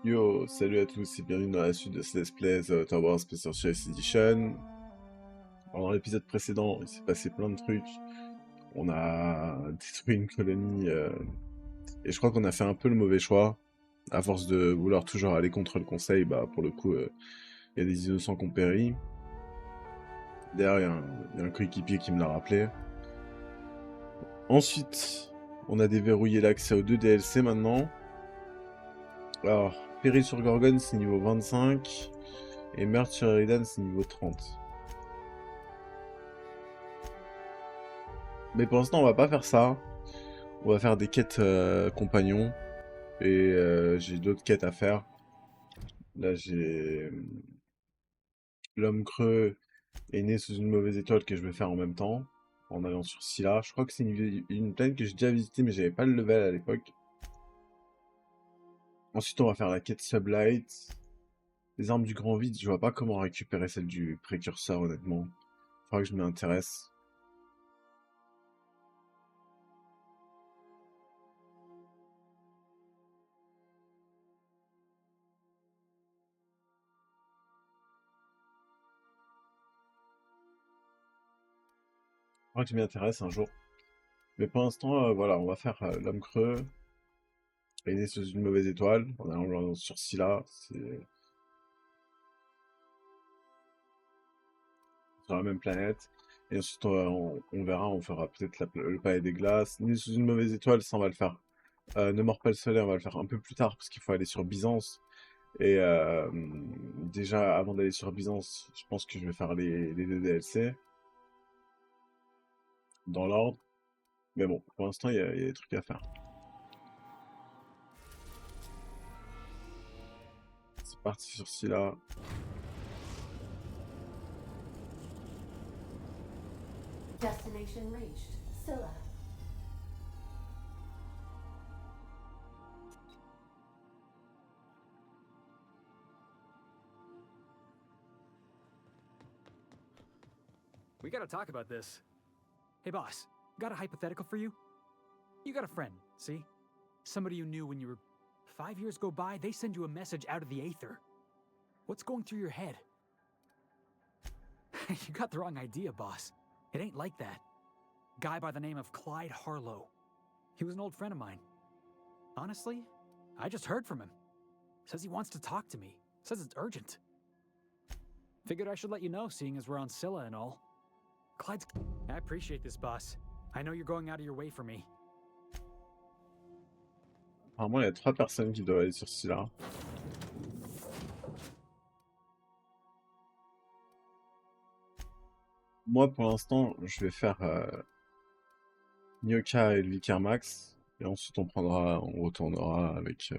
Yo, salut à tous et bienvenue dans la suite de ce Let's Play The Outer Worlds Special Choice Edition. Alors, dans l'épisode précédent, il s'est passé plein de trucs. On a détruit une colonie et je crois qu'on a fait un peu le mauvais choix. À force de vouloir toujours aller contre le conseil, bah pour le coup, il y a des innocents qui ont péri. D'ailleurs, il y a un coéquipier qui me l'a rappelé. Ensuite, on a déverrouillé l'accès aux deux DLC maintenant. Alors, Péril sur Gorgone, c'est niveau 25. Et Meurtre sur Eridan, c'est niveau 30. Mais pour l'instant, on va pas faire ça. On va faire des quêtes compagnons. Et j'ai d'autres quêtes à faire. Là, j'ai l'homme creux est né sous une mauvaise étoile que je vais faire en même temps. En allant sur Scylla. Je crois que c'est une planète que j'ai déjà visitée, mais j'avais pas le level à l'époque. Ensuite, on va faire la quête Sublight. Les armes du grand vide, je vois pas comment récupérer celle du précurseur, honnêtement. Faudra que je m'y intéresse. Faudra que je m'y intéresse un jour. Mais pour l'instant, voilà, on va faire l'homme creux. Il est né sous une mauvaise étoile. En allant sur Scylla. C'est sur la même planète. Et ensuite, on verra, on fera peut-être le palais des glaces. Né sous une mauvaise étoile, ça on va le faire. Ne mord pas le soleil, on va le faire un peu plus tard parce qu'il faut aller sur Byzance. Et déjà, avant d'aller sur Byzance, je pense que je vais faire les deux DLC dans l'ordre. Mais bon, pour l'instant, il y a des trucs à faire. C'est parti sur Scylla. Destination reached. Scylla. We gotta talk about this. Hey boss, got a hypothetical for you? You got a friend, see? Somebody you knew when you were 5 years go by, they send you a message out of the aether. What's going through your head? You got the wrong idea, boss. It ain't like that. Guy by the name of Clyde Harlow. He was an old friend of mine. Honestly, I just heard from him. Says he wants to talk to me. Says it's urgent. Figured I should let you know, seeing as we're on Scylla and all. Clyde's... I appreciate this, boss. I know you're going out of your way for me. Apparemment, il y a 3 personnes qui doivent aller sur Scylla. Moi, pour l'instant, je vais faire Nyoka et le Vicaire Max. Et ensuite, on retournera avec...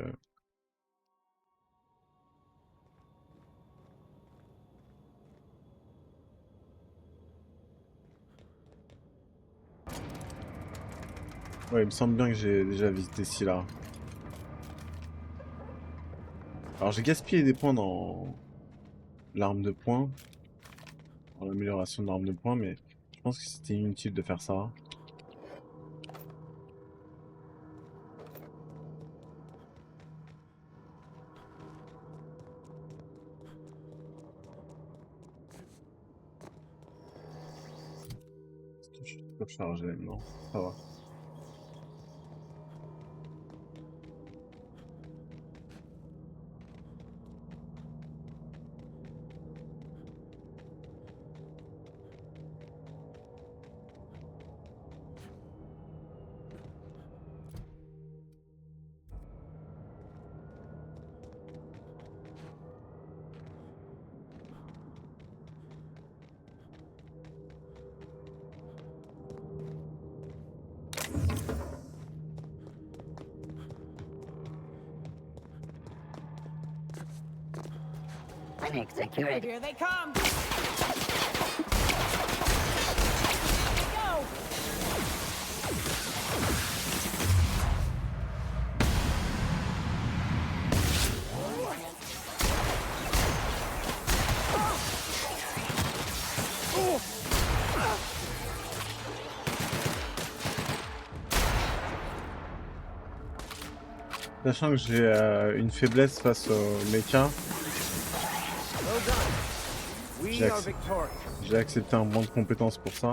Ouais, il me semble bien que j'ai déjà visité Scylla. Alors, j'ai gaspillé des points dans l'arme de poing. Dans l'amélioration de l'arme de poing, mais je pense que c'était inutile de faire ça. Je suis trop chargé, non, ça va. Clinic security. Here they come! Go! Sachant que j'ai une faiblesse face aux mechas, Well done. j'ai We are acc- victorious. j'ai accepté un banc de compétences pour ça.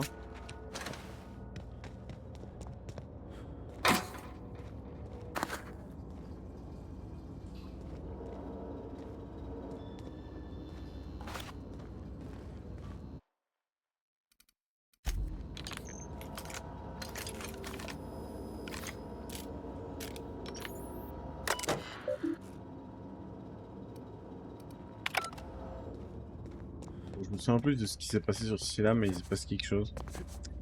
Je me souviens plus de ce qui s'est passé sur ce là, mais il s'est passé quelque chose.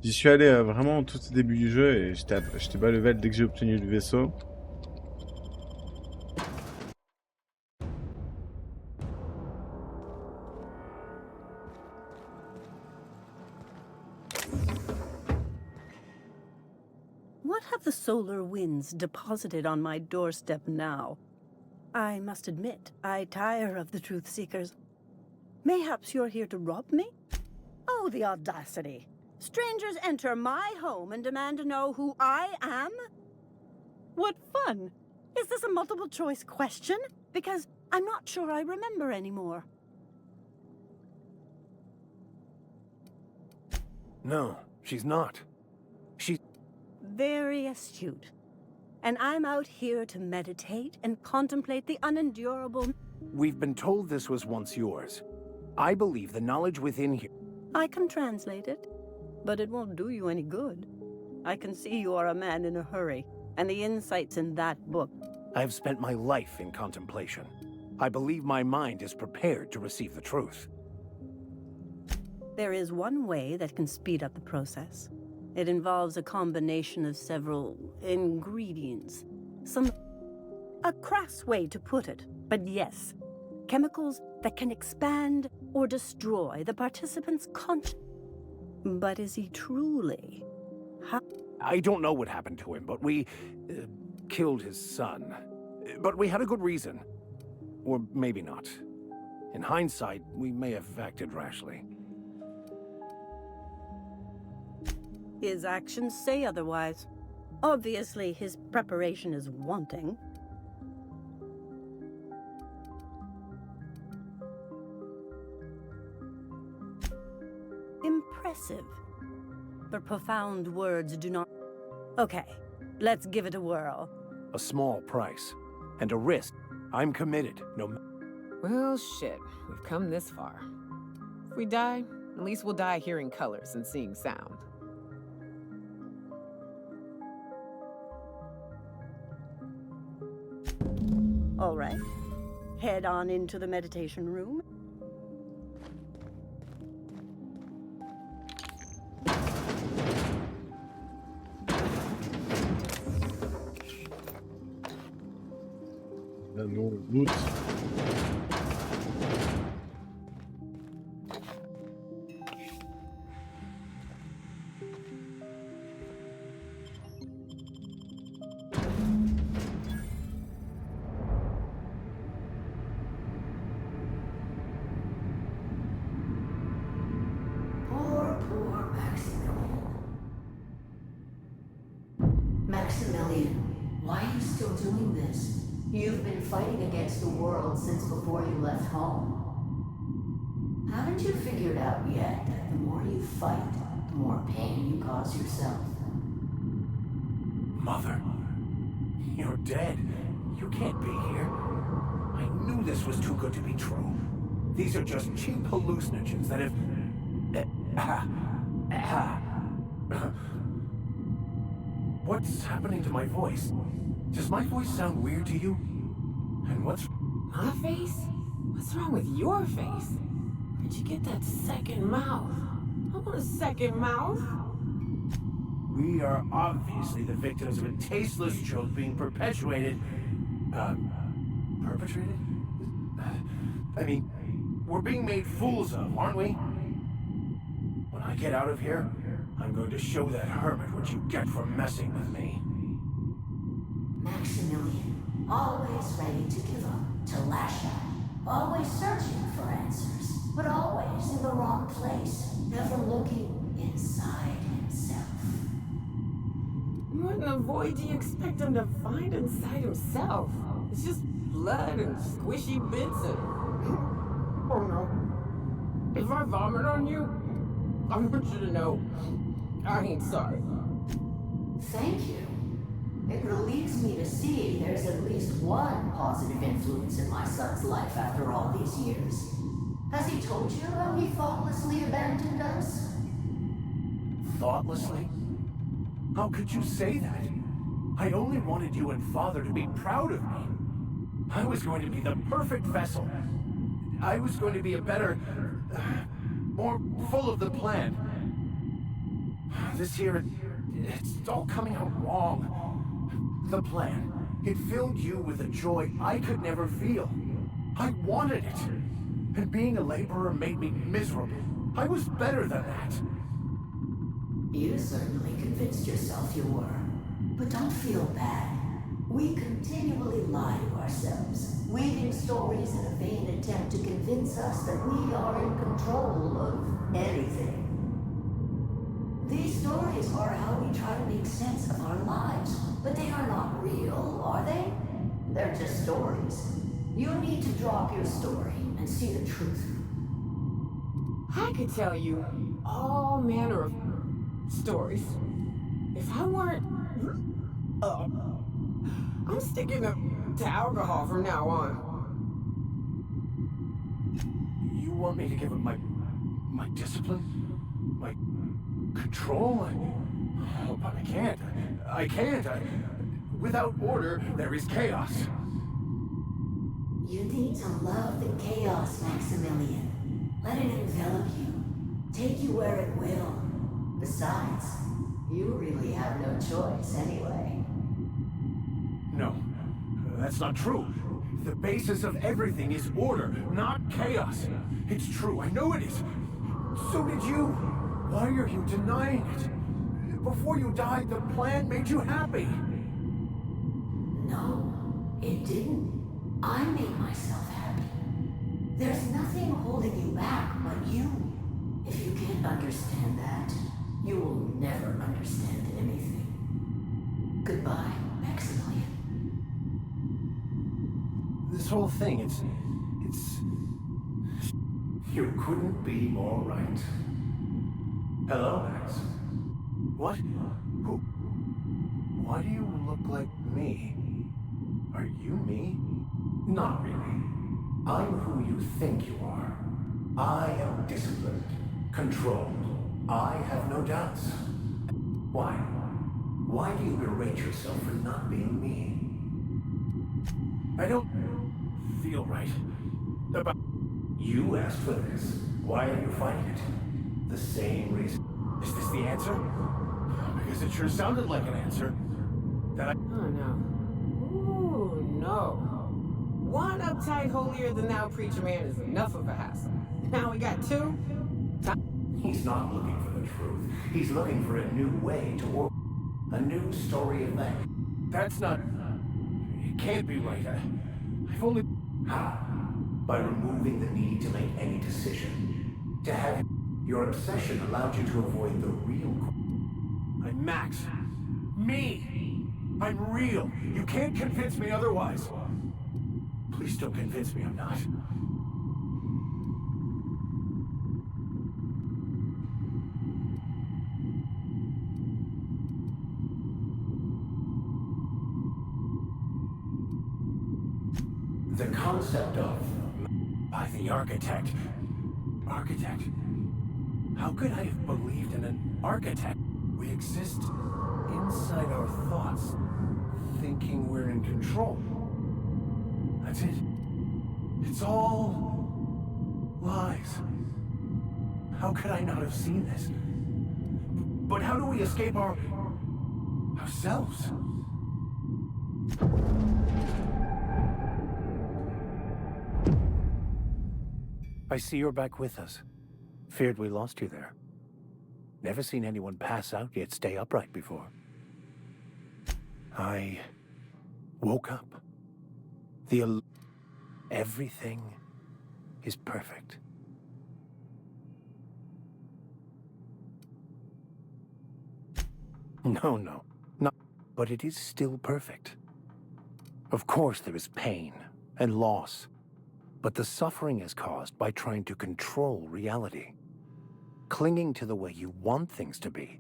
J'y suis allé vraiment au tout début du jeu et j'étais bas level dès que j'ai obtenu le vaisseau. What have the solar winds deposited on my doorstep now? I must admit, I tire of the truth seekers. Mayhaps you're here to rob me? Oh, the audacity. Strangers enter my home and demand to know who I am? What fun! Is this a multiple choice question? Because I'm not sure I remember anymore. No, she's not. She's... Very astute. And I'm out here to meditate and contemplate the unendurable... We've been told this was once yours. I believe the knowledge within here... I can translate it, but it won't do you any good. I can see you are a man in a hurry, and the insights in that book... I've spent my life in contemplation. I believe my mind is prepared to receive the truth. There is one way that can speed up the process. It involves a combination of several ingredients. A crass way to put it, but yes. Chemicals that can expand or destroy the participant's conscience. But is he truly? I don't know what happened to him, but we... killed his son. But we had a good reason. Or maybe not. In hindsight, we may have acted rashly. His actions say otherwise. Obviously, his preparation is wanting. Impressive. But profound words do not... Okay, let's give it a whirl. A small price. And a risk. I'm committed, no matter... Well, shit. We've come this far. If we die, at least we'll die hearing colors and seeing sound. All right. Head on into the meditation room. Là, nous, on loot. Poor Maximilian. Maximilian, why are you still doing this? You've been fighting against the world since before you left home. Haven't you figured out yet that the more you fight, the more pain you cause yourself? Mother, you're dead. You can't be here. I knew this was too good to be true. These are just cheap hallucinogens that have... What's happening to my voice? Does my voice sound weird to you? And what's... My face? What's wrong with your face? Where'd you get that second mouth? I want a second mouth. We are obviously the victims of a tasteless joke being perpetuated... perpetrated? I mean, we're being made fools of, aren't we? When I get out of here, I'm going to show that hermit what you get for messing with me. Maximilian, always ready to give up, to lash out, always searching for answers, but always in the wrong place, never looking inside himself. What in the void do you expect him to find inside himself? It's just blood and squishy bits and... Oh no. If I vomit on you, I want you to know I ain't sorry. Thank you. It relieves me to see there's at least one positive influence in my son's life after all these years. Has he told you how he thoughtlessly abandoned us? Thoughtlessly? How could you say that? I only wanted you and Father to be proud of me. I was going to be the perfect vessel. I was going to be a better... more full of the plan. This year, it's all coming out wrong. The plan, it filled you with a joy I could never feel. I wanted it. And being a laborer made me miserable. I was better than that. You certainly convinced yourself you were. But don't feel bad. We continually lie to ourselves, weaving stories in a vain attempt to convince us that we are in control of anything. These stories are how we try to make sense of our lives, but they are not real, are they? They're just stories. You need to drop your story and see the truth. I could tell you all manner of stories. If I weren't... I'm sticking to alcohol from now on. You want me to give up my discipline? My control? Oh, but I can't. I can't. Without order, there is chaos. You need to love the chaos, Maximilian. Let it envelop you. Take you where it will. Besides, you really have no choice anyway. No, that's not true. The basis of everything is order, not chaos. It's true, I know it is. So did you. Why are you denying it? Before you died, the plan made you happy. No, it didn't. I made myself happy. There's nothing holding you back but you. If you can't understand that, you will never understand anything. Goodbye, Maximilian. This whole thing, it's... You couldn't be more right. Hello, Max. What? Who? Why do you look like me? Are you me? Not really. I'm who you think you are. I am disciplined, controlled. I have no doubts. Why? Why do you berate yourself for not being me? I don't feel right about... You asked for this. Why are you fighting it? The same reason. Is this the answer? Because it sure sounded like an answer. That I... Oh no. Ooh, no. One uptight, holier-than-thou preacher man is enough of a hassle. Now we got two? He's not looking for the truth. He's looking for a new way to work. A new story of that. That's not... It can't be right. I've only... How? By removing the need to make any decision. To have... Your obsession allowed you to avoid the real... I'm Max. Me! I'm real. You can't convince me otherwise. Please don't convince me I'm not. The concept of... By the architect. Architect? How could I have believed in an architect? We exist inside our thoughts, thinking we're in control. That's it. It's all... lies. How could I not have seen this? But how do we escape ourselves? I see you're back with us. Feared we lost you there. Never seen anyone pass out yet stay upright before. I woke up. Everything is perfect. No, not but it is still perfect. Of course there is pain and loss, but the suffering is caused by trying to control reality. Clinging to the way you want things to be.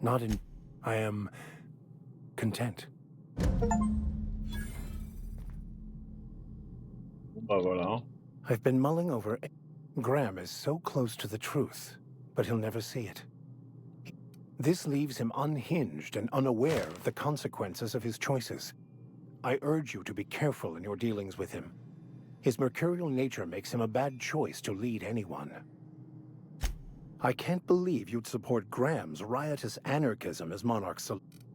Not in... I am... content. Bah voilà. I've been mulling over... Graham is so close to the truth, but he'll never see it. This leaves him unhinged and unaware of the consequences of his choices. I urge you to be careful in your dealings with him. His mercurial nature makes him a bad choice to lead anyone. I can't believe you'd support Graham's riotous anarchism as monarch's.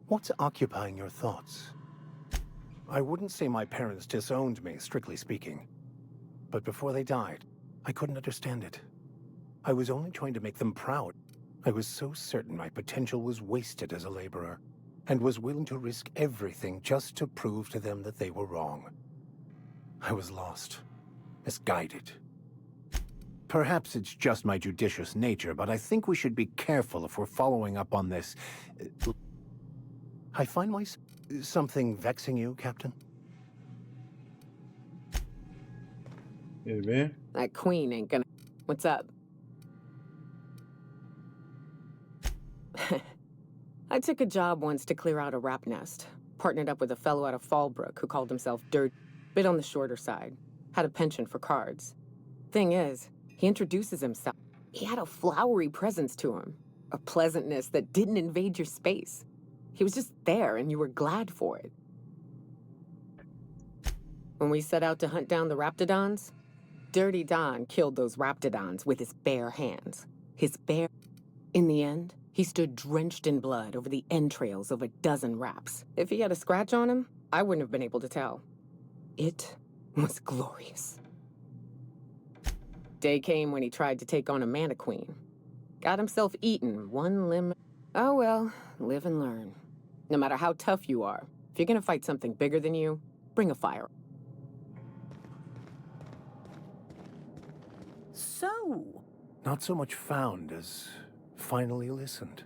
What's occupying your thoughts? I wouldn't say my parents disowned me, strictly speaking. But before they died, I couldn't understand it. I was only trying to make them proud. I was so certain my potential was wasted as a laborer, and was willing to risk everything just to prove to them that they were wrong. I was lost, misguided. Perhaps it's just my judicious nature, but I think we should be careful if we're following up on this. I find myself... Something vexing you, Captain? Eh That queen ain't gonna... What's up? I took a job once to clear out a rap nest. Partnered up with a fellow out of Fallbrook who called himself Dirt. Bit on the shorter side. Had a penchant for cards. Thing is, he introduces himself. He had a flowery presence to him. A pleasantness that didn't invade your space. He was just there and you were glad for it. When we set out to hunt down the Raptidons, Dirty Don killed those Raptidons with his bare hands. In the end, he stood drenched in blood over the entrails of a dozen raps. If he had a scratch on him, I wouldn't have been able to tell. It was glorious. Day came when he tried to take on a mana queen. Got himself eaten, one limb. Oh well, live and learn. No matter how tough you are, if you're gonna fight something bigger than you, bring a fire. So, Not so much found as finally listened.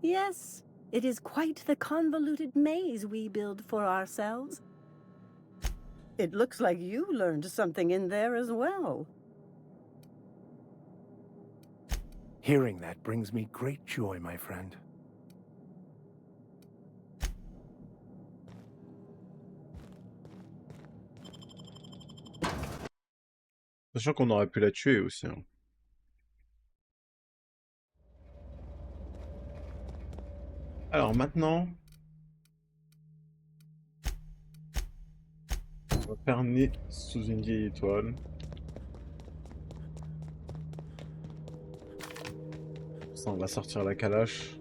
yes, it is quite the convoluted maze we build for ourselves. It looks like you learned something in there as well. Hearing that brings me great joy, my friend. Sachant qu'on aurait pu la tuer aussi. Hein. Alors maintenant, on va faire nez sous une vieille étoile. Ça, on va sortir la calache.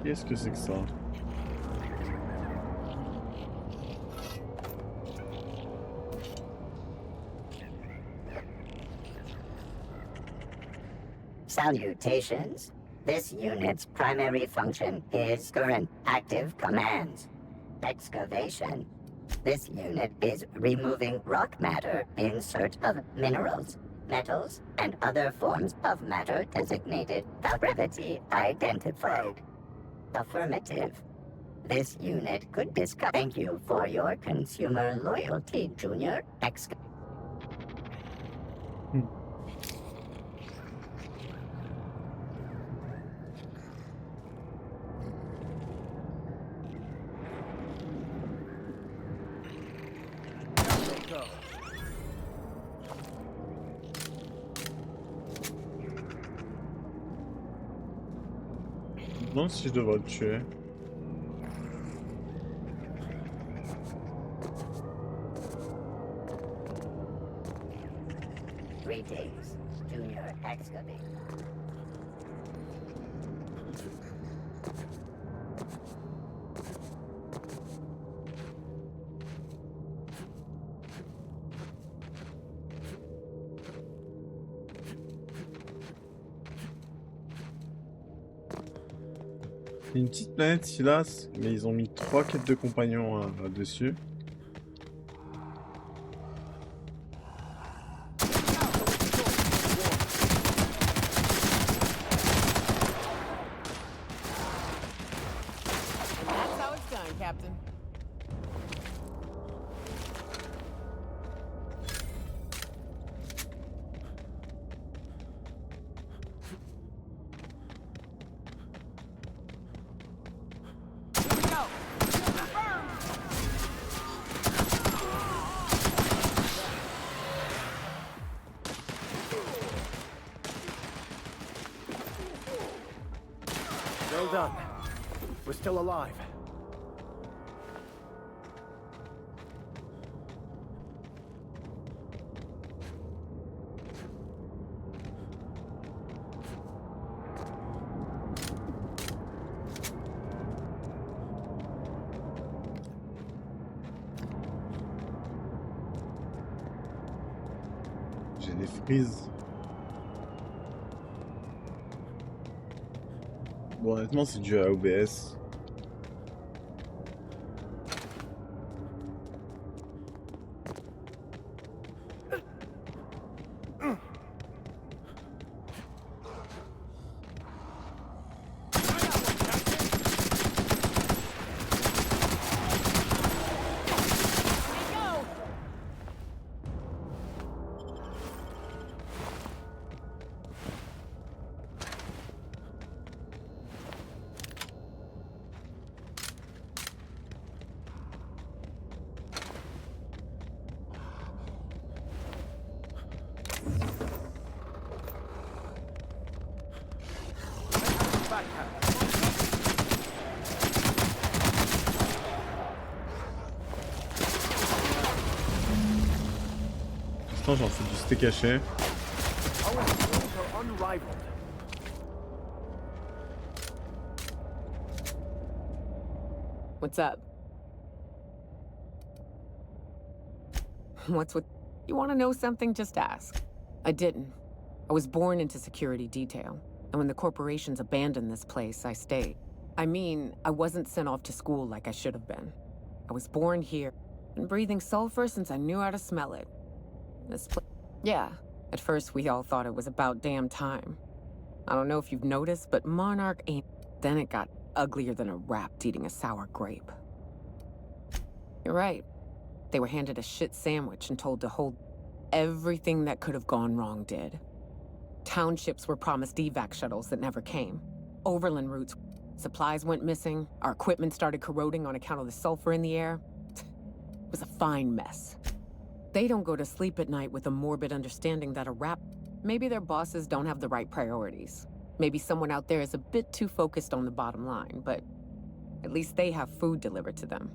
Qu'est-ce que c'est que ça? Salutations. This unit's primary function is current active commands. Excavation. This unit is removing rock matter in search of minerals, metals, and other forms of matter designated gravity identified. Affirmative. This unit could discuss. Thank you for your consumer loyalty, Junior. Non, si je devrais le tuer. Greetings, Junior Excavator. C'est une petite planète, Silas, mais ils ont mis 3 quêtes de compagnons dessus. That's how it's done, Captain. Here we go. Well done. We're still alive. J'ai des frises. Bon, honnêtement, c'est dû à OBS. Pour l'instant, j'en fais du steak haché. Our skills are unrivaled. What's up? What's with... You want to know something? Just ask. I didn't. I was born into security detail. And when the corporations abandoned this place, I stayed. I mean, I wasn't sent off to school like I should have been. I was born here, been breathing sulfur since I knew how to smell it. This place... Yeah, at first we all thought it was about damn time. I don't know if you've noticed, but Monarch ain't... Then it got uglier than a rat eating a sour grape. You're right. They were handed a shit sandwich and told to hold... Everything that could have gone wrong did. Townships were promised evac shuttles that never came. Overland routes... Supplies went missing, our equipment started corroding on account of the sulfur in the air. It was a fine mess. They don't go to sleep at night with a morbid understanding that a rap... Maybe their bosses don't have the right priorities. Maybe someone out there is a bit too focused on the bottom line, but at least they have food delivered to them.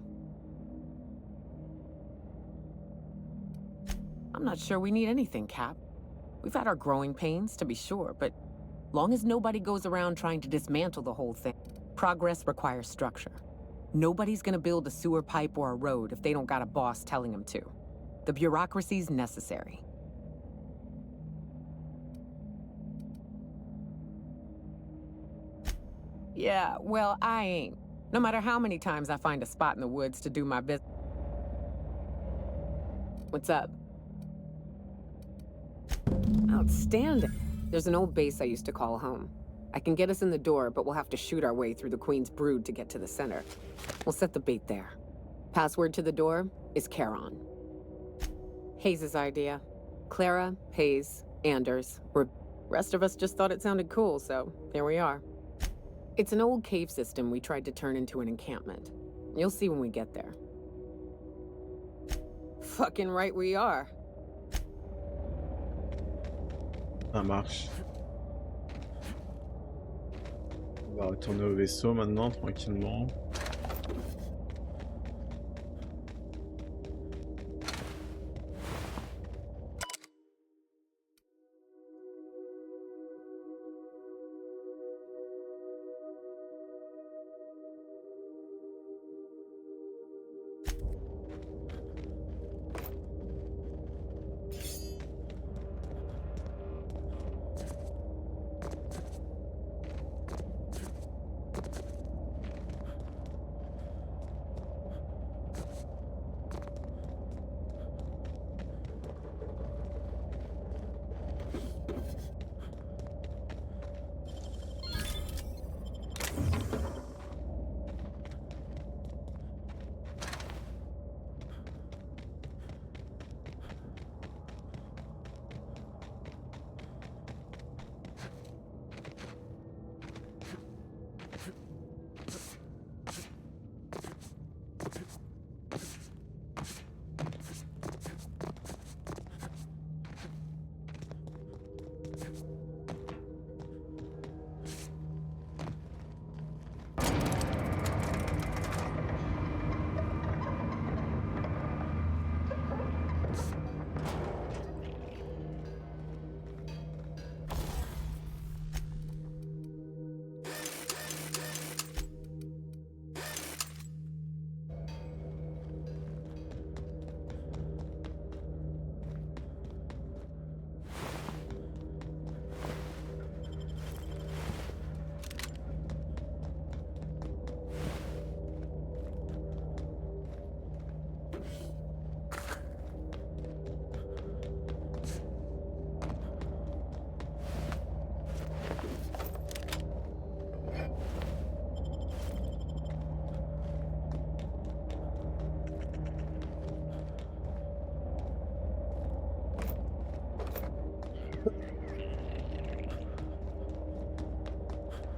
I'm not sure we need anything, Cap. We've had our growing pains, to be sure, but long as nobody goes around trying to dismantle the whole thing, progress requires structure. Nobody's gonna build a sewer pipe or a road if they don't got a boss telling them to. The bureaucracy's necessary. Yeah, well, I ain't. No matter how many times I find a spot in the woods to do my business. What's up? Outstanding. There's an old base I used to call home. I can get us in the door, but we'll have to shoot our way through the Queen's brood to get to the center. We'll set the bait there. Password to the door is Charon. Hayes' idea. Clara, Hayes, Anders. Rest of us just thought it sounded cool, so here we are. It's an old cave system we tried to turn into an encampment. You'll see when we get there. Fucking right we are. Ça marche. On va retourner au vaisseau maintenant, tranquillement.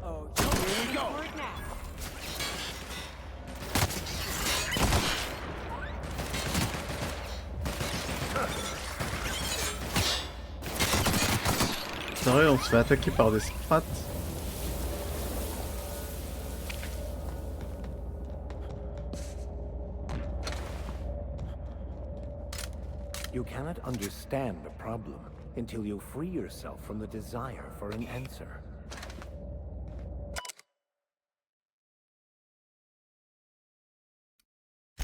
Oh, Here we go! Sérieux, on se fait attaquer par des strats. You cannot understand the problem until you free yourself from the desire for an answer.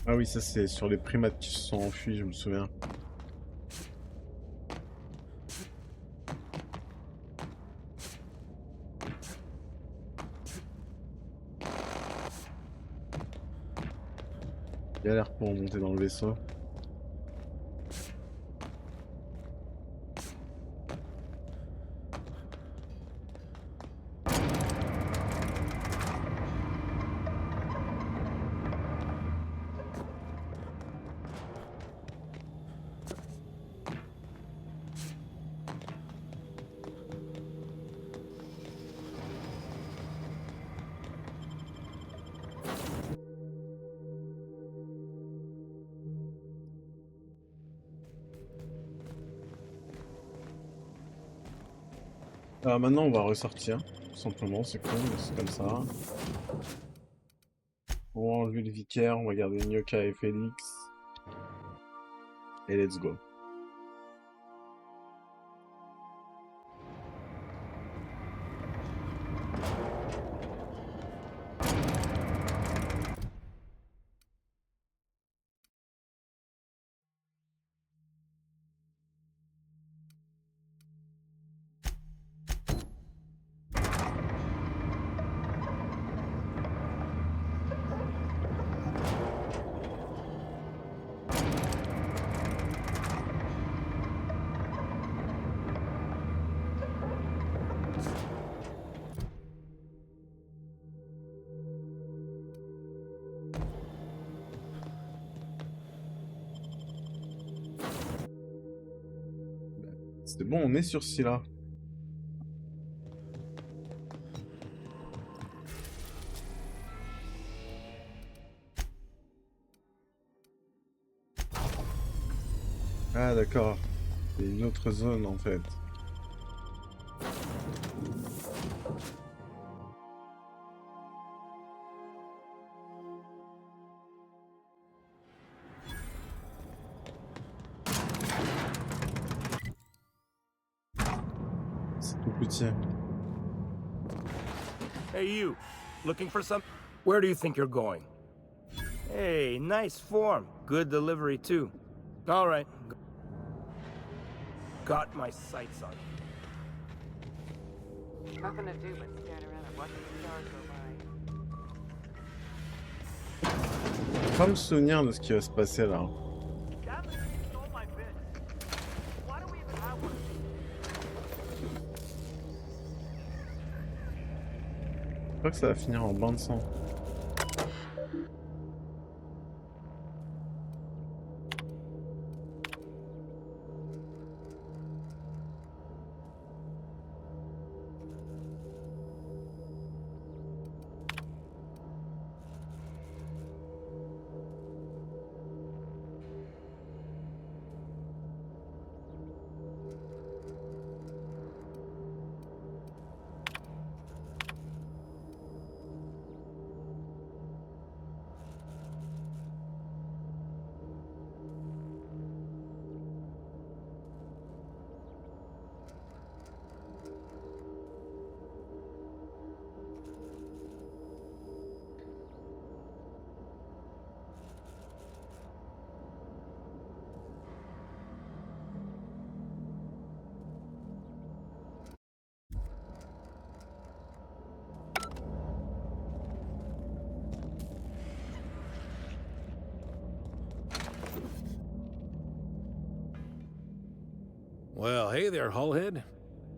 Ah oui, ça c'est sur les primates qui se sont enfuis, je me souviens. Galère pour monter dans le vaisseau. Maintenant on va ressortir, tout simplement, c'est con, mais c'est comme ça. On va enlever le vicaire, on va garder Nyoka et Félix. Et let's go. C'est bon, on est sur Scylla. Ah d'accord, c'est une autre zone en fait. C'est tout petit. Hey, you. Looking for some... Where do you think you're going? Hey, nice form. Good delivery, too. All right. Got my sights on you. Nothing to do but stand around and watch the stars go by. J'ai pas me souvenir de ce qui va se passer là. Je crois que ça va finir en bain de sang. Well, hey there, Hullhead.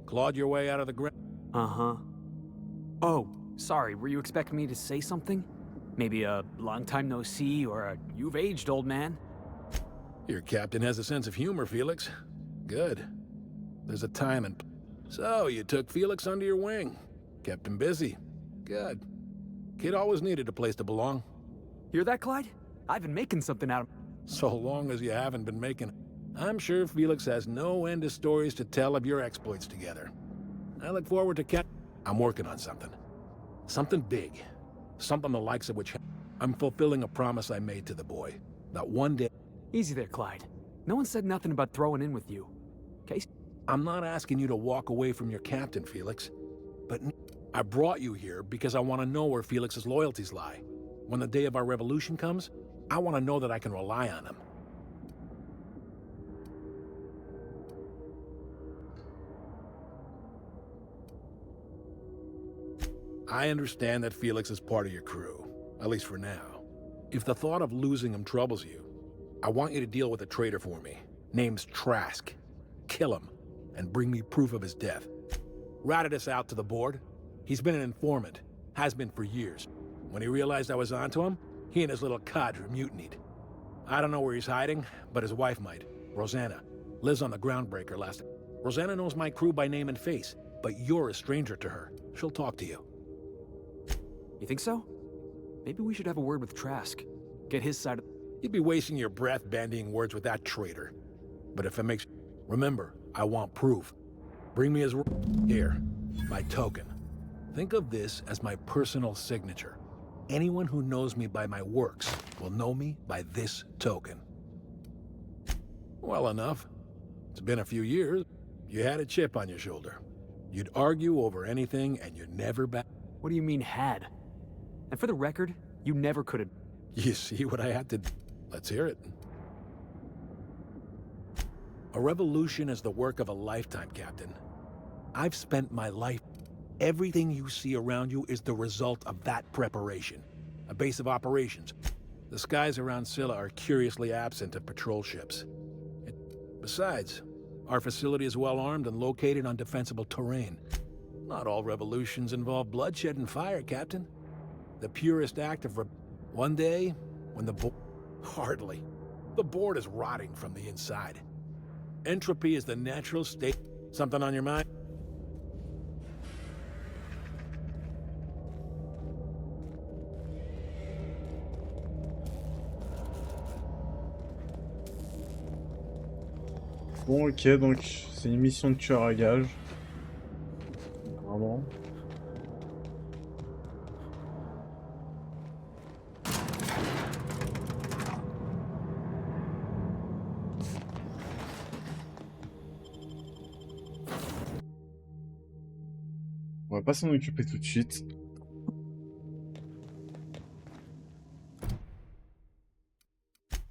Clawed your way out of the ground. Uh-huh. Oh, sorry, were you expecting me to say something? Maybe a long time no see, or a you've aged, old man? Your captain has a sense of humor, Felix. Good. There's a time and... So, you took Felix under your wing. Kept him busy. Good. Kid always needed a place to belong. Hear that, Clyde? I've been making something out of... So long as you haven't been making... I'm sure Felix has no end of stories to tell of your exploits together. I look forward to I'm working on something. Something big. Something the likes of which... I'm fulfilling a promise I made to the boy. That one day... Easy there, Clyde. No one said nothing about throwing in with you. Okay? I'm not asking you to walk away from your captain, Felix. But I brought you here because I want to know where Felix's loyalties lie. When the day of our revolution comes, I want to know that I can rely on him. I understand that Felix is part of your crew, at least for now. If the thought of losing him troubles you, I want you to deal with a traitor for me. Name's Trask. Kill him, and bring me proof of his death. Ratted us out to the board. He's been an informant, has been for years. When he realized I was onto him, he and his little cadre mutinied. I don't know where he's hiding, but his wife might. Rosanna lives on the Groundbreaker last... Rosanna knows my crew by name and face, but you're a stranger to her. She'll talk to you. You think so? Maybe we should have a word with Trask. Get his side of... You'd be wasting your breath bandying words with that traitor. But if it makes... Remember, I want proof. Bring me his... Here, my token. Think of this as my personal signature. Anyone who knows me by my works will know me by this token. Well enough. It's been a few years. You had a chip on your shoulder. You'd argue over anything and you'd never back... What do you mean, had? And for the record, you never could have... You see what I had to... Let's hear it. A revolution is the work of a lifetime, Captain. I've spent my life... Everything you see around you is the result of that preparation. A base of operations. The skies around Scylla are curiously absent of patrol ships. Besides, our facility is well armed and located on defensible terrain. Not all revolutions involve bloodshed and fire, Captain. The purest act of one day, when the Hardly. The board is rotting from the inside. Entropy is the natural state. Something on your mind? Bon, ok, donc c'est une mission de tueur à gage. Vraiment. On va pas s'en occuper tout de suite.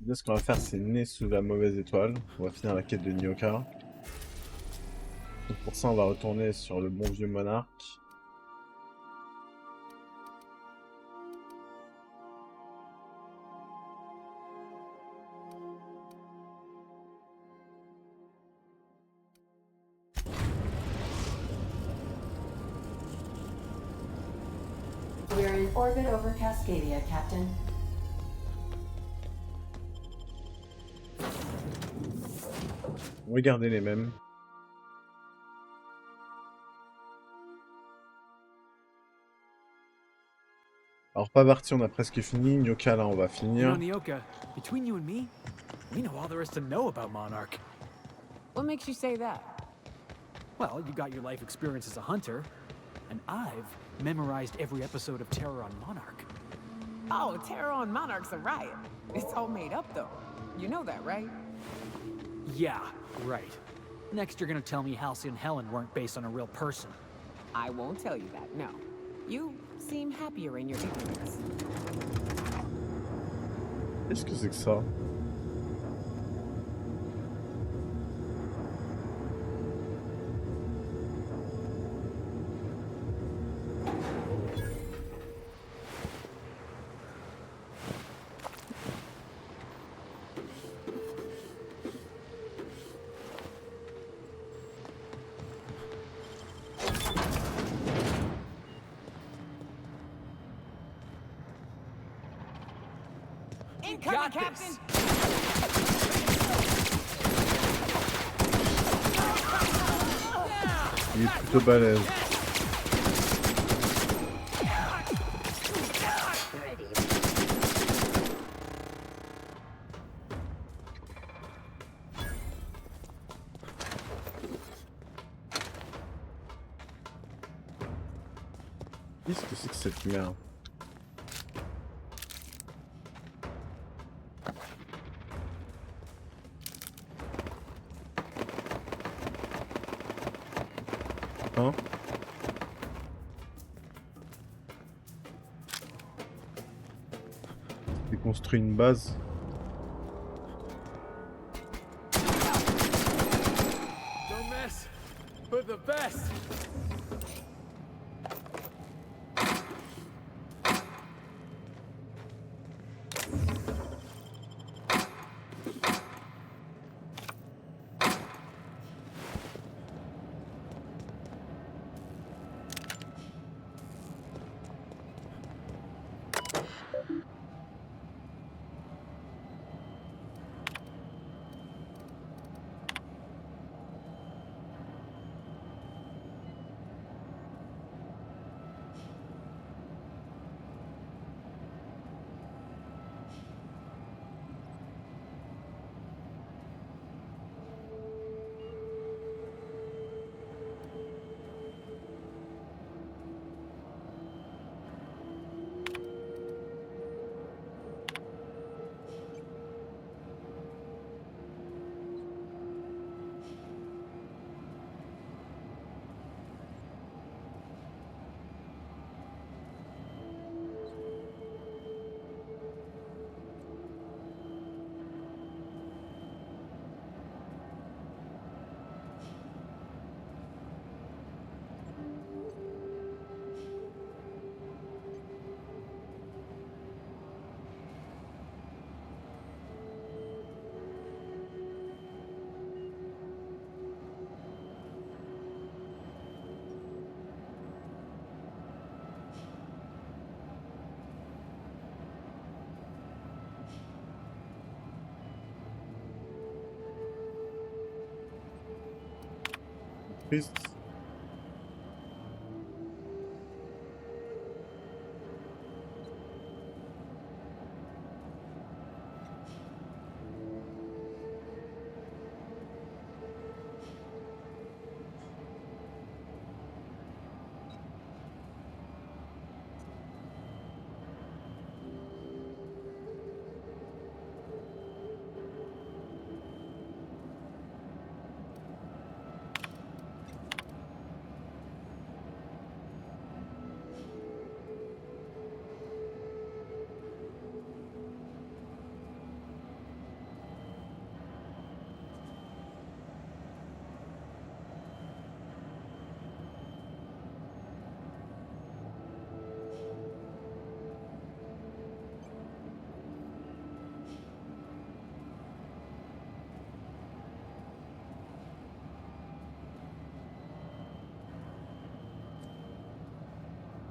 Là, ce qu'on va faire, c'est nez sous la mauvaise étoile. On va finir la quête de Nyoka. Donc pour ça, on va retourner sur le bon vieux monarque. We're in orbit over Cascadia, Captain. On va garder les mêmes. Alors pas parti, on a presque fini. Nyoka là, on va You finir. know, Nyoka, between you and me, we know all there is to know about Monarch. What makes you say that? Well, you got your life experience as a hunter, and I've memorized every episode of Terror on Monarch. Oh, Terror on Monarch's a riot. It's all made up, though. You know that, right? Yeah, right. Next, you're gonna tell me Halcyon and Helen weren't based on a real person. I won't tell you that, no. You seem happier in your ignorance. Qu'est-ce que c'est que ça? got this! Il est plutôt balèze. Qu'est-ce que c'est que cette merde? Hein? J'ai construit une base. Don't mess with the best! Triste.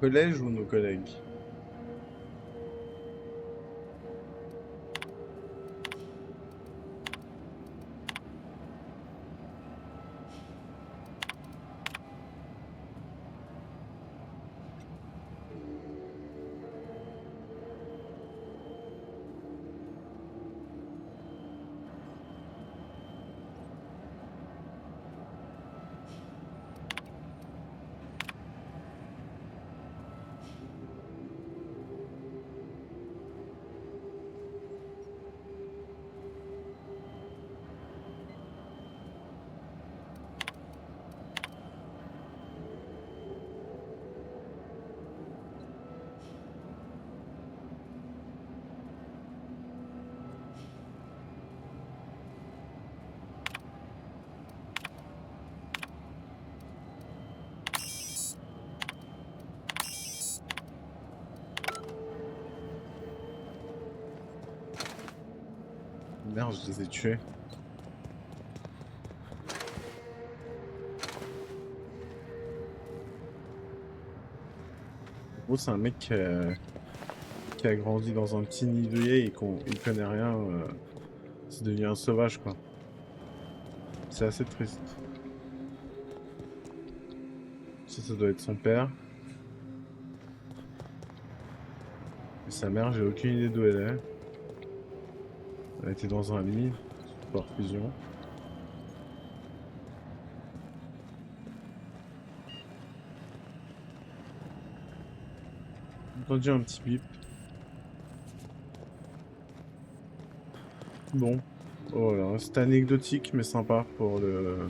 Collège ou nos collègues? Merde, je les ai tués. En gros, c'est un mec qui qui a grandi dans un petit nidier et il connaît rien, c'est devenu un sauvage, quoi. C'est assez triste. Ça doit être son père. Et sa mère, j'ai aucune idée d'où elle est. Elle était dans un lit, par fusion. J'ai entendu un petit bip. Bon. Oh là, c'était anecdotique, mais sympa pour le...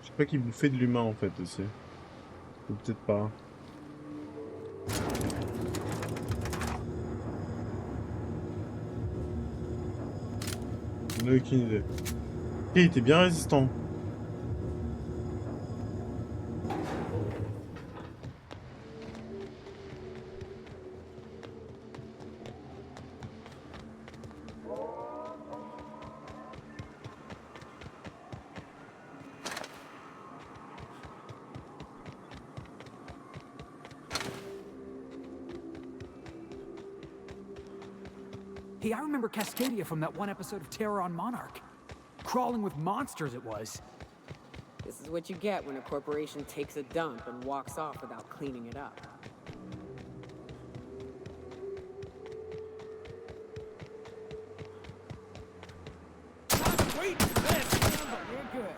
Je sais pas qu'il bouffait de l'humain, en fait, aussi. Ou peut-être pas. J'en ai aucune idée. Il était bien résistant. Hey, I remember Cascadia from that one episode of Terror on Monarch. Crawling with monsters it was. This is what you get when a corporation takes a dump and walks off without cleaning it up. Wait for this! You're good.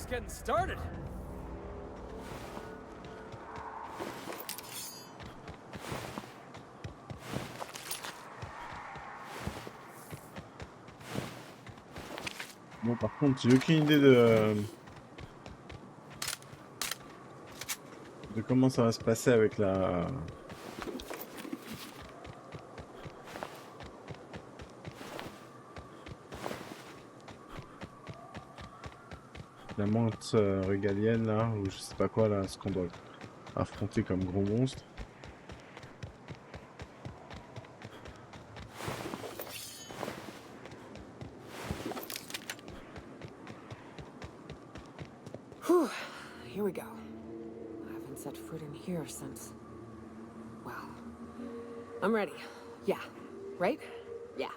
Getting started. Bon, par contre, j'ai aucune idée de comment ça va se passer avec la menthe régalienne là, ou je sais pas quoi là, ce qu'on doit affronter comme gros monstre. Whew, here we go. I haven't set foot in here since... Well, I'm ready. Yeah, right? Yeah.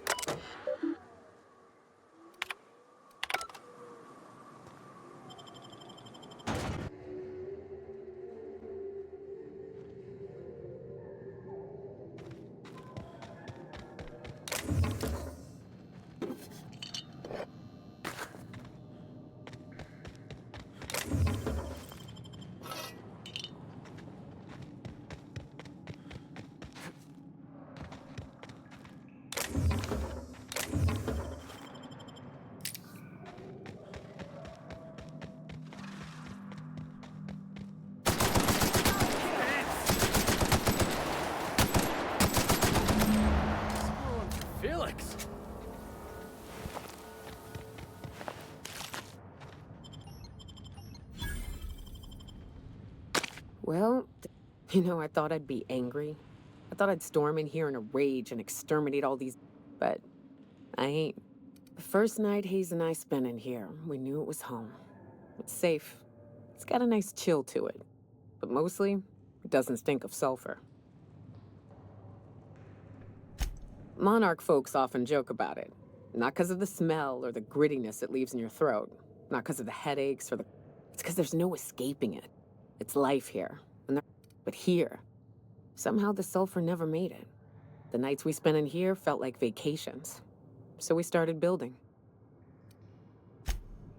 Felix! Well, you know, I thought I'd be angry. I thought I'd storm in here in a rage and exterminate all these... But I ain't. The first night Hayes and I spent in here, we knew it was home. It's safe. It's got a nice chill to it. But mostly, it doesn't stink of sulfur. Monarch folks often joke about it. Not because of the smell or the grittiness it leaves in your throat. Not because of the headaches or the... It's because there's no escaping it. It's life here. But here, somehow the sulfur never made it. The nights we spent in here felt like vacations. So we started building.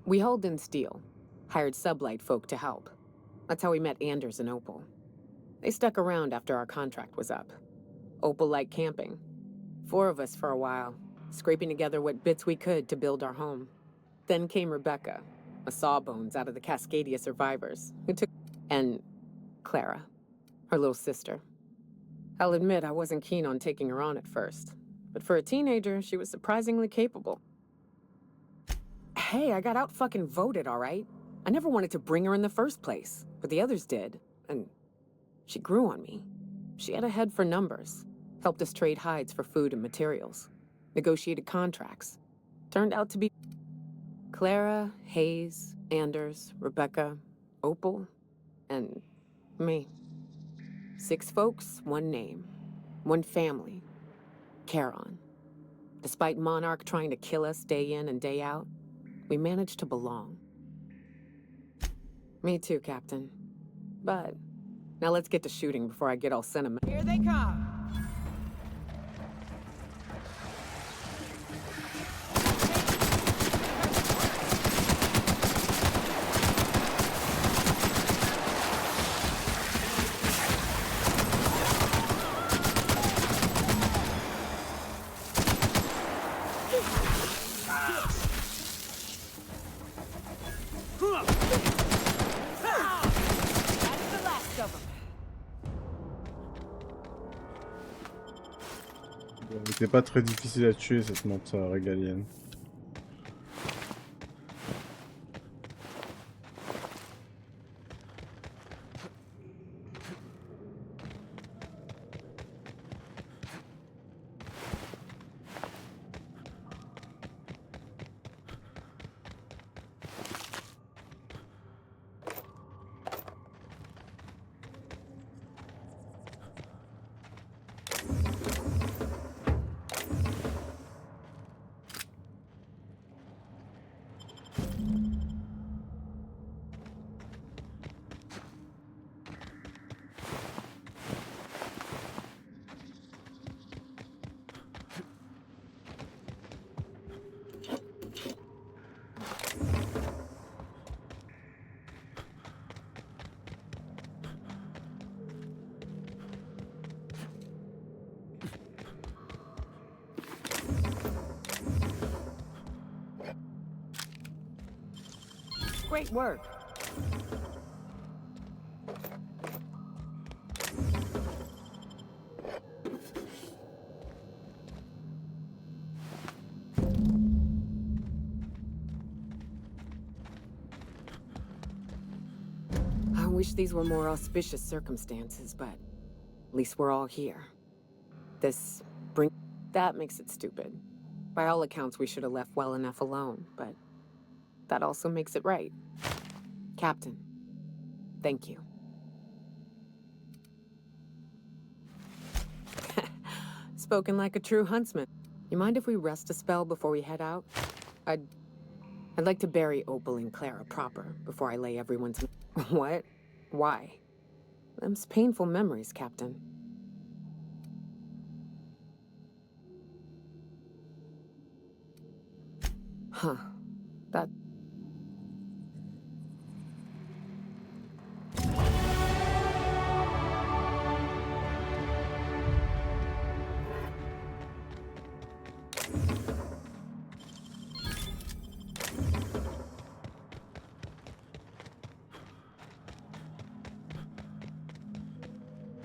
We hauled in steel, hired sublight folk to help. That's how we met Anders and Opal. They stuck around after our contract was up. Opal liked camping. 4 of us for a while, scraping together what bits we could to build our home. Then came Rebecca, a sawbones out of the Cascadia survivors, who took... and Clara, her little sister. I'll admit I wasn't keen on taking her on at first, but for a teenager, she was surprisingly capable. Hey, I got out-fucking-voted, all right? I never wanted to bring her in the first place, but the others did, and she grew on me. She had a head for numbers, helped us trade hides for food and materials, negotiated contracts. Turned out to be Clara, Hayes, Anders, Rebecca, Opal, and me. 6 folks, 1 name, 1 family, Charon. Despite Monarch trying to kill us day in and day out, we managed to belong. Me too, Captain. But now let's get to shooting before I get all sentimental. Here they come. Bon, c'était pas très difficile à tuer cette menthe régalienne. Great work. I wish these were more auspicious circumstances, but at least we're all here. That makes it stupid. By all accounts, we should have left well enough alone, but that also makes it right. Captain, thank you. Spoken like a true huntsman. You mind if we rest a spell before we head out? I'd like to bury Opal and Clara proper before I lay everyone's... What? Why? Them's painful memories, Captain. Huh. That...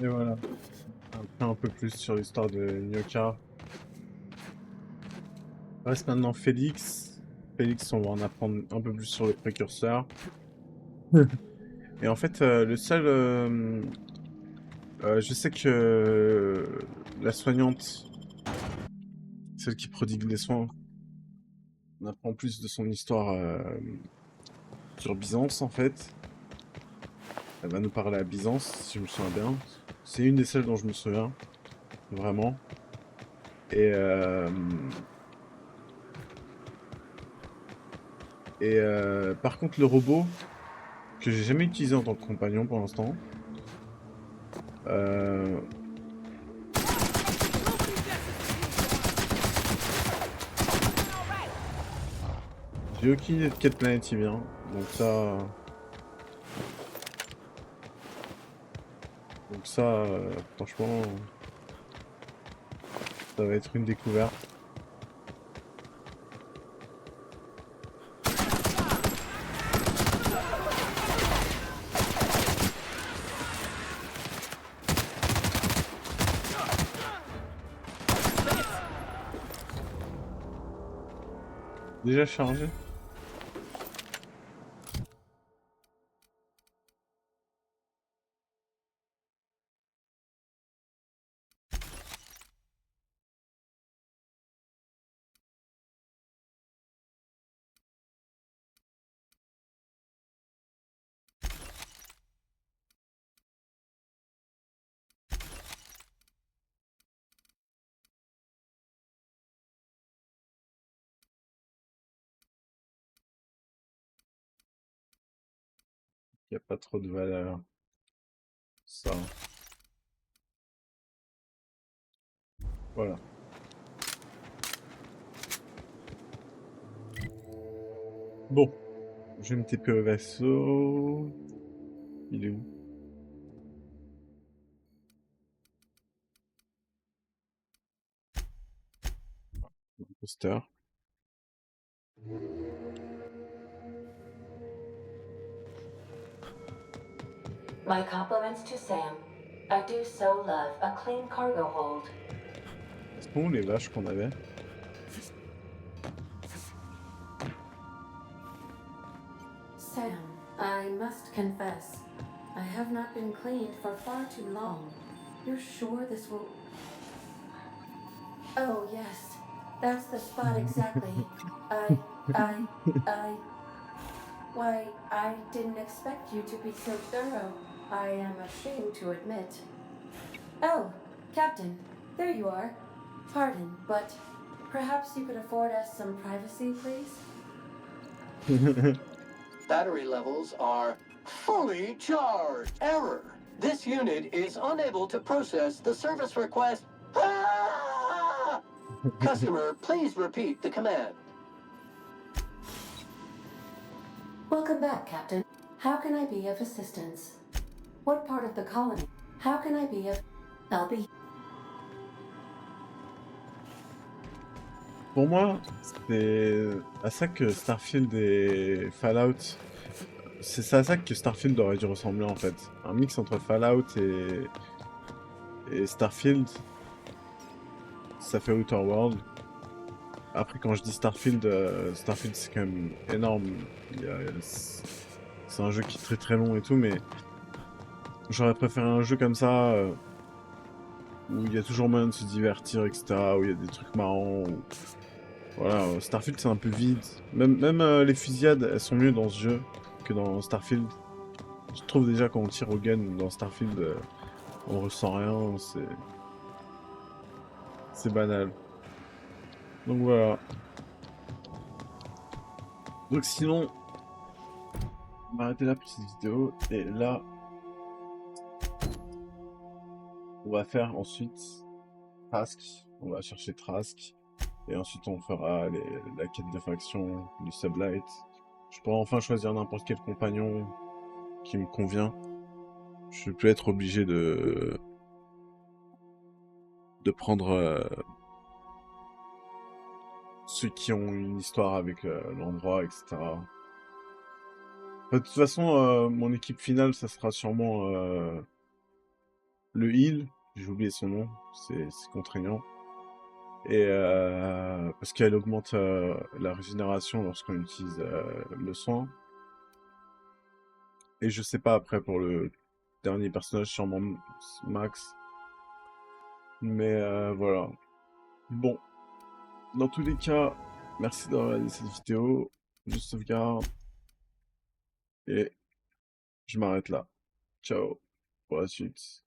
Et voilà. Après un peu plus sur l'histoire de Nyoka. Reste maintenant Félix. Félix, on va en apprendre un peu plus sur le précurseur. Et en fait, le seul... je sais que la soignante, celle qui prodigue les soins, on apprend plus de son histoire sur Byzance, en fait. Elle va nous parler à Byzance, si je me souviens bien. C'est une des seules dont je me souviens, vraiment. Et, par contre, le robot, que j'ai jamais utilisé en tant que compagnon pour l'instant, j'ai aucune idée de quelle planète il vient. Donc ça, franchement, ça va être une découverte. Déjà chargé? Il n'y a pas trop de valeur. Ça. Voilà. Bon. Je vais me TP au vaisseau. Il est où? Poster. My compliments to Sam. I do so love a clean cargo hold. C'est où les vaches qu'on avait? Sam, I must confess, I have not been cleaned for far too long. You're sure this will... Oh, yes. That's the spot exactly. I... Why, I didn't expect you to be so thorough. I am ashamed to admit. Oh, Captain, there you are. Pardon, but perhaps you could afford us some privacy, please? Battery levels are fully charged. Error. This unit is unable to process the service request. Ah! Customer, please repeat the command. Welcome back, Captain. How can I be of assistance? What part of the colony? How can I be of... I'll be... Pour moi, c'est à ça que Starfield et Fallout... C'est à ça que Starfield aurait dû ressembler en fait. Un mix entre Fallout et Starfield. Ça fait Outer World. Après, quand je dis Starfield, Starfield c'est quand même énorme. C'est un jeu qui est très très long et tout, mais j'aurais préféré un jeu comme ça, où il y a toujours moyen de se divertir, etc., où il y a des trucs marrants. Voilà, Starfield c'est un peu vide. Même les fusillades, elles sont mieux dans ce jeu que dans Starfield. Je trouve déjà quand on tire au gun dans Starfield, on ressent rien, c'est banal. Donc voilà. Donc sinon, on va arrêter là pour cette vidéo. Et là, on va faire ensuite Trask. On va chercher Trask. Et ensuite, on fera la quête de faction du Sublight. Je pourrai enfin choisir n'importe quel compagnon qui me convient. Je vais plus être obligé de prendre ceux qui ont une histoire avec l'endroit, etc. De toute façon, mon équipe finale, ça sera sûrement le heal. J'ai oublié son nom, c'est contraignant. Et parce qu'elle augmente la régénération lorsqu'on utilise le soin. Et je sais pas après pour le dernier personnage, sûrement Max. Mais voilà. Bon, dans tous les cas, merci d'avoir regardé cette vidéo. Je sauvegarde. Et je m'arrête là. Ciao pour la suite.